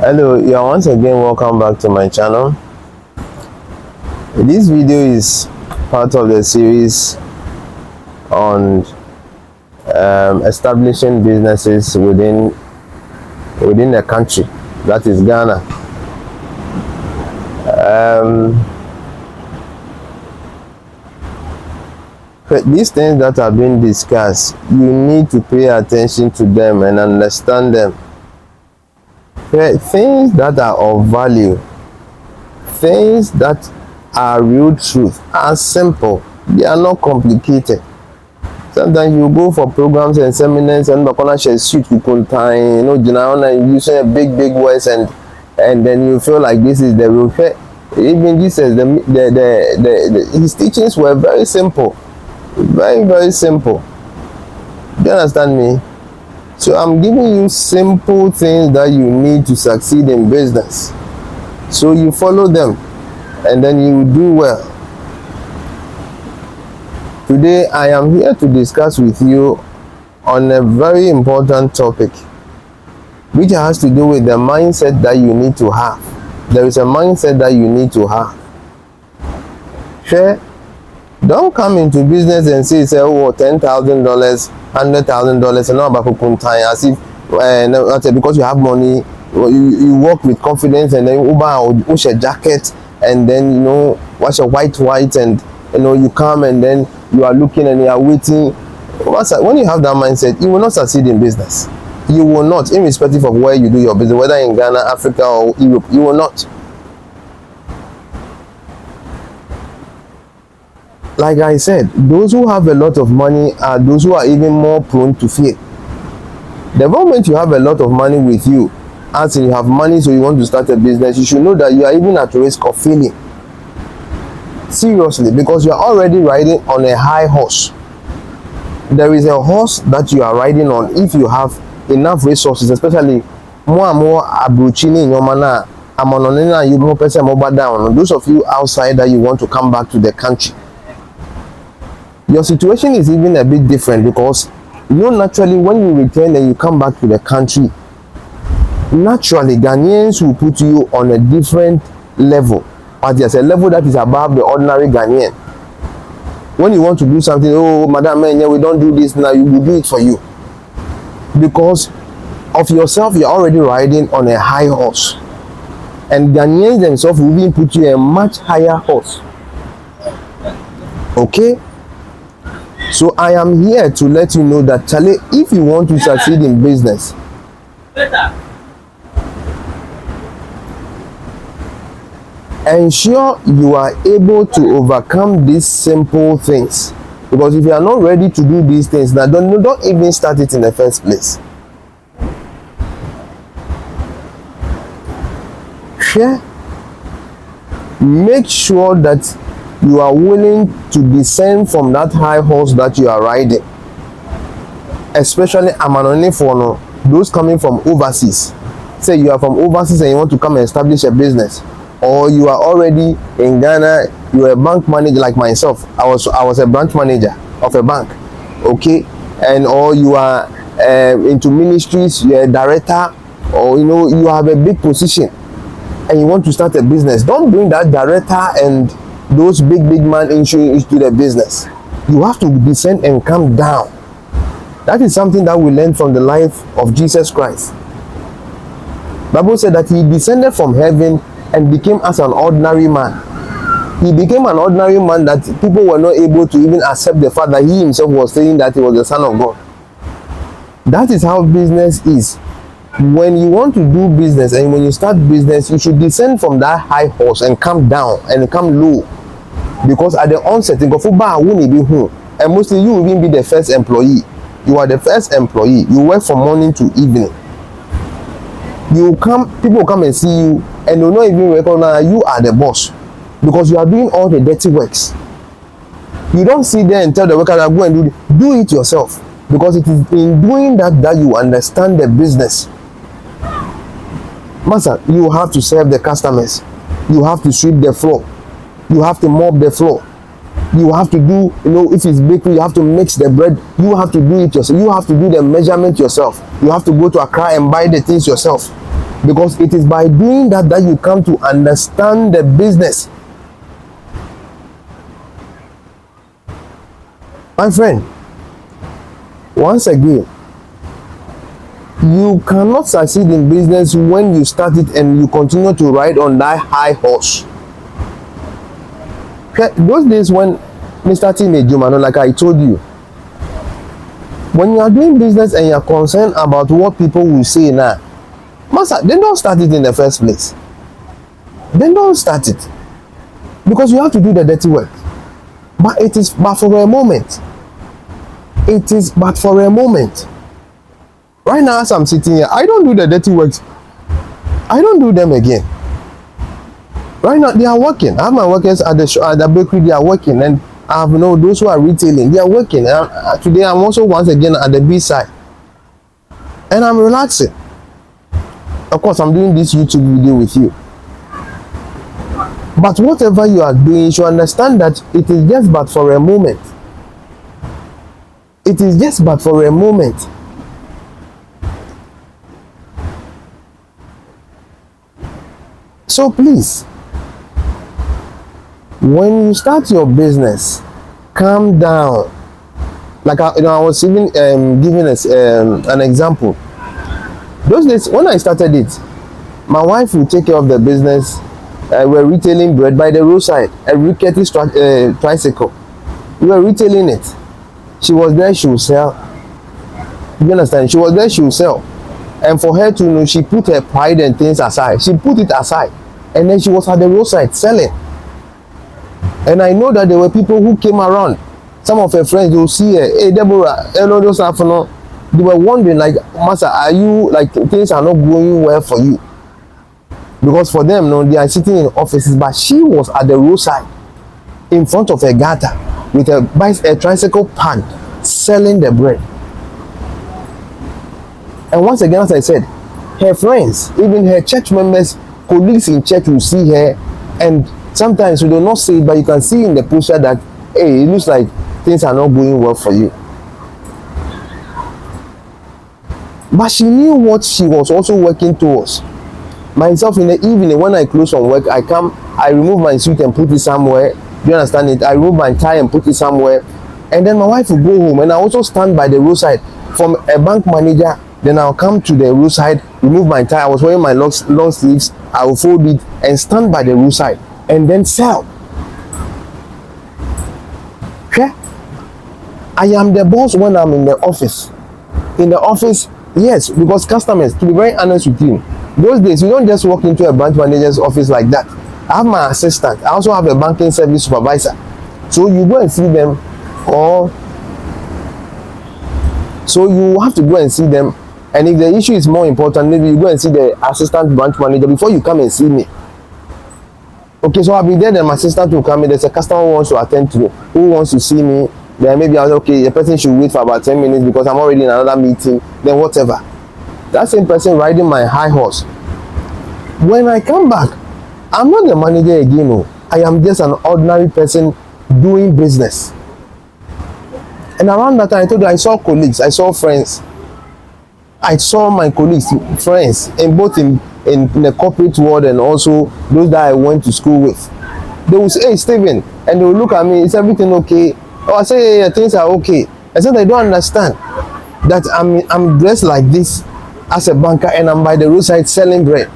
Hello, you are once again welcome back to my channel. This video is part of the series on establishing businesses within a country, that is Ghana. These things that are being discussed, you need to pay attention to them and understand them. Things that are of value, things that are real truth, are simple. They are not complicated. Sometimes you go for programs and seminars and using a big words and then you feel like this is the real thing. Even Jesus, his teachings were very simple, very simple. Do you understand me? So I'm giving you simple things that you need to succeed in business. So you follow them and then you will do well. Today I am here to discuss with you on a very important topic, which has to do with the mindset that you need to have. There is a mindset that you need to have. Sure. Don't come into business and say oh, $10,000, $100,000 and not about time as if because you have money, you work with confidence and then wash a jacket and then wash a white and you come and then you are looking and you are waiting. When you have that mindset, you will not succeed in business. You will not, irrespective of where you do your business, whether in Ghana, Africa or Europe, you will not. Like I said, those who have a lot of money are those who are even more prone to fear. The moment you have a lot of money with you, as in you have money so you want to start a business, you should know that you are even at risk of failing. Seriously, because you are already riding on a high horse. There is a horse that you are riding on if you have enough resources, especially more and more abruchini in your manner. Those of you outside that you want to come back to the country. Your situation is even a bit different because naturally when you return and you come back to the country, naturally Ghanaians will put you on a different level, but there's a level that is above the ordinary Ghanaian. When you want to do something, oh madam, we don't do this now, you will do it for you. Because of yourself, you're already riding on a high horse. And Ghanaians themselves will even put you a much higher horse. Okay? So I am here to let you know that Charlie, if you want to succeed in business, ensure you are able to overcome these simple things. Because if you are not ready to do these things, now don't even start it in the first place. Sure. Make sure that you are willing to descend from that high horse that you are riding. Especially for those coming from overseas. Say you are from overseas and you want to come and establish a business, or you are already in Ghana, you are a bank manager like myself. I was a branch manager of a bank, okay, and or you are into ministries, you are a director, or you have a big position and you want to start a business. Don't bring that director and those big man into the business. You have to descend and come down. That is something that we learn from the life of Jesus Christ. Bible said that he descended from heaven and became as an ordinary man. He became an ordinary man that people were not able to even accept the fact that he himself was saying that he was the Son of God. That is how business is. When you want to do business and when you start business, you should descend from that high horse and come down and come low. Because at the onset, and mostly you will even be the first employee. You are the first employee. You work from morning to evening. People come and see you and will not even recognize you are the boss because you are doing all the dirty works. You don't sit there and tell the worker that go and do it yourself, because it is in doing that you understand the business. Master, you have to serve the customers. You have to sweep the floor. You have to mop the floor. You have to do, if it's bakery, you have to mix the bread. You have to do it yourself. You have to do the measurement yourself. You have to go to Accra and buy the things yourself. Because it is by doing that that you come to understand the business. My friend, once again, you cannot succeed in business when you start it and you continue to ride on that high horse. Okay, those days when Mr. T made you, man, like I told you, when you are doing business and you are concerned about what people will say now, master, then don't start it in the first place. Then don't start it, because you have to do the dirty work. But it is but for a moment. It is but for a moment. Right now, as I'm sitting here, I don't do the dirty works. I don't do them again. Right now, they are working. I have my workers at the bakery. They are working, and I have those who are retailing. They are working. Today, I'm also once again at the B side, and I'm relaxing. Of course, I'm doing this YouTube video with you. But whatever you are doing, you should understand that it is just but for a moment. It is just but for a moment. So please, when you start your business, calm down. Like I was even giving us an example. Those days when I started it, my wife would take care of the business. We're retailing bread by the roadside, a rickety tricycle. We were retailing it. She was there, she would sell. You understand? She was there, she would sell. And for her to she put her pride and things aside. She put it aside. And then she was at the roadside selling. And I know that there were people who came around. Some of her friends, they will see her. Hey, Deborah, hello, those afternoon. They were wondering, like, Master, are you, like, things are not going well for you? Because for them, they are sitting in offices. But she was at the roadside, in front of a gutter, with a tricycle pan, selling the bread. And once again, as I said, her friends, even her church members, colleagues in church will see her, and sometimes you do not see it, but you can see in the picture that, hey, it looks like things are not going well for you. But she knew what she was also working towards. Myself, in the evening, when I close from work, I remove my suit and put it somewhere. Do you understand it? I remove my tie and put it somewhere. And then my wife will go home, and I also stand by the roadside. From a bank manager, then I'll come to the roadside, remove my tie. I was wearing my long sleeves. I will fold it and stand by the roadside and then sell. Okay? I am the boss when I'm in the office. In the office, yes, because customers, to be very honest with you, those days you don't just walk into a bank manager's office like that. I have my assistant. I also have a banking service supervisor. So you go and see them, so you have to go and see them. And if the issue is more important, maybe you go and see the assistant branch manager before you come and see me. Okay, so I'll be there, then my assistant will come in. There's a customer who wants to attend to me, who wants to see me. Then maybe I'll say, okay, the person should wait for about 10 minutes because I'm already in another meeting. Then whatever. That same person riding my high horse. When I come back, I'm not the manager again. No. I am just an ordinary person doing business. And around that time, I told you, I saw colleagues, I saw friends. I saw my colleagues, friends, in both in the corporate world and also those that I went to school with. They will say, hey, Stephen, and they will look at me, is everything okay? Oh, I say, yeah, things are okay. I said, I don't understand that I'm dressed like this as a banker and I'm by the roadside selling bread.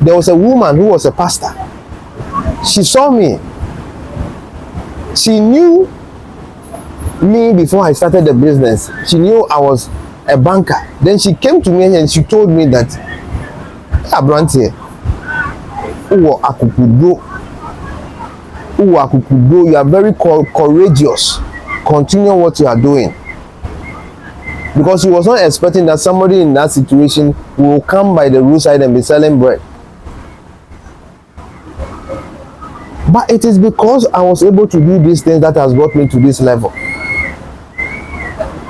There was a woman who was a pastor. She saw me. She knew me before I started the business. She knew I was a banker. Then she came to me and she told me that, Abrantie, you are very courageous. Continue what you are doing. Because he was not expecting that somebody in that situation will come by the roadside and be selling bread. But it is because I was able to do these things that has brought me to this level.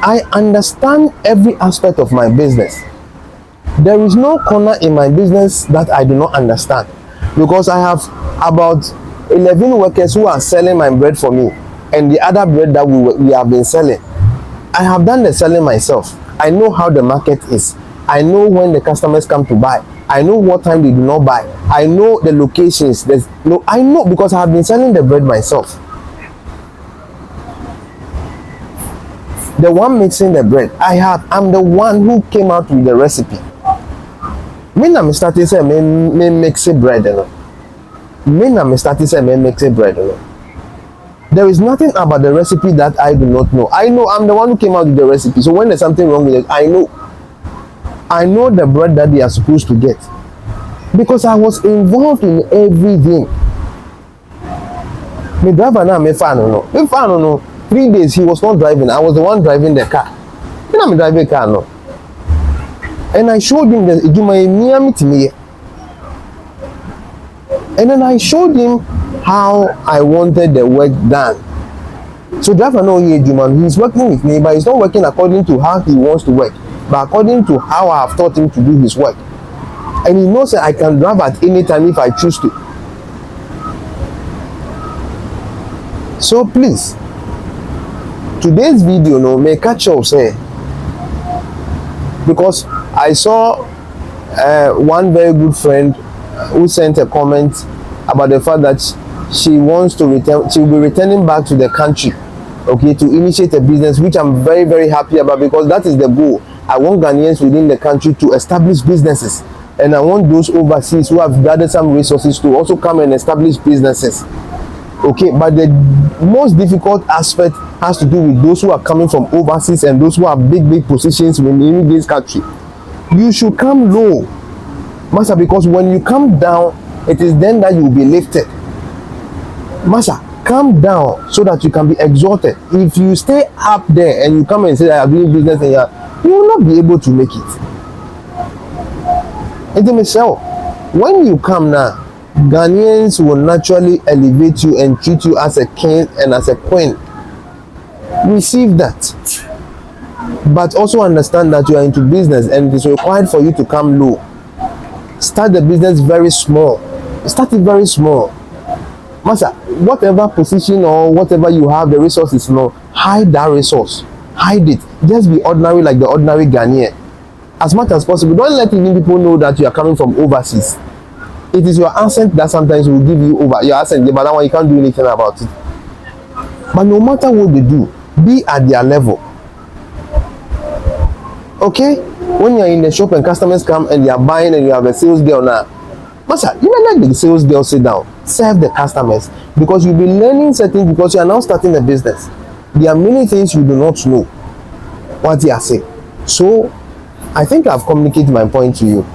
I understand every aspect of my business. There is no corner in my business that I do not understand, because I have about 11 workers who are selling my bread for me, and the other bread that we have been selling. I have done the selling myself. I know how the market is. I know when the customers come to buy. I know what time they do not buy. I know the locations. I know because I have been selling the bread myself. The one mixing the bread, I'm the one who came out with the recipe. Me na me started say me mix bread, you know. Me na me started say me mix bread, you know. There is nothing about the recipe that I do not know. I know I'm the one who came out with the recipe. So when there's something wrong with it, I know the bread that they are supposed to get. Because I was involved in everything. My driver now, me fan no. Me fan no. 3 days he was not driving. I was the one driving the car. Me na me drive the car no. And I showed him the and then I showed him how I wanted the work done. So driver no he's working with me, but he's not working according to how he wants to work, but according to how I have taught him to do his work. And he knows that I can drive at any time if I choose to. So please, today's video no may catch up say, because I saw one very good friend who sent a comment about the fact that she wants to return, she will be returning back to the country, okay, to initiate a business, which I'm very, very happy about, because that is the goal. I want Ghanaians within the country to establish businesses, and I want those overseas who have gathered some resources to also come and establish businesses, okay. But the most difficult aspect has to do with those who are coming from overseas and those who have big positions within this country. You should come low, Master, because when you come down, it is then that you will be lifted. Master, come down so that you can be exalted. If you stay up there and you come and say I am doing business and you will not be able to make it. When you come now, Ghanaians will naturally elevate you and treat you as a king and as a queen. Receive that. But also understand that you are into business and it is required for you to come low. Start the business very small. Start it very small. Master, whatever position or whatever you have, the resources, hide that resource. Hide it. Just be ordinary like the ordinary Ghanaian. As much as possible. Don't let even people know that you are coming from overseas. It is your accent that sometimes will give you over. Your accent, but that one you can't do anything about it. But no matter what they do, be at their level. Okay? When you're in the shop and customers come and they are buying and you have a sales girl now, Master, you don't let the sales girl sit down. Serve the customers, because you'll be learning certain, because you are now starting a business. There are many things you do not know what you are saying. So I think I've communicated my point to you.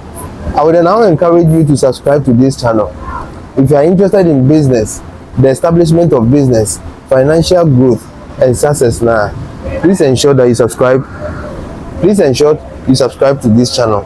I would now encourage you to subscribe to this channel. If you are interested in business, the establishment of business, financial growth and success now, please ensure that you subscribe. Please ensure you subscribe to this channel.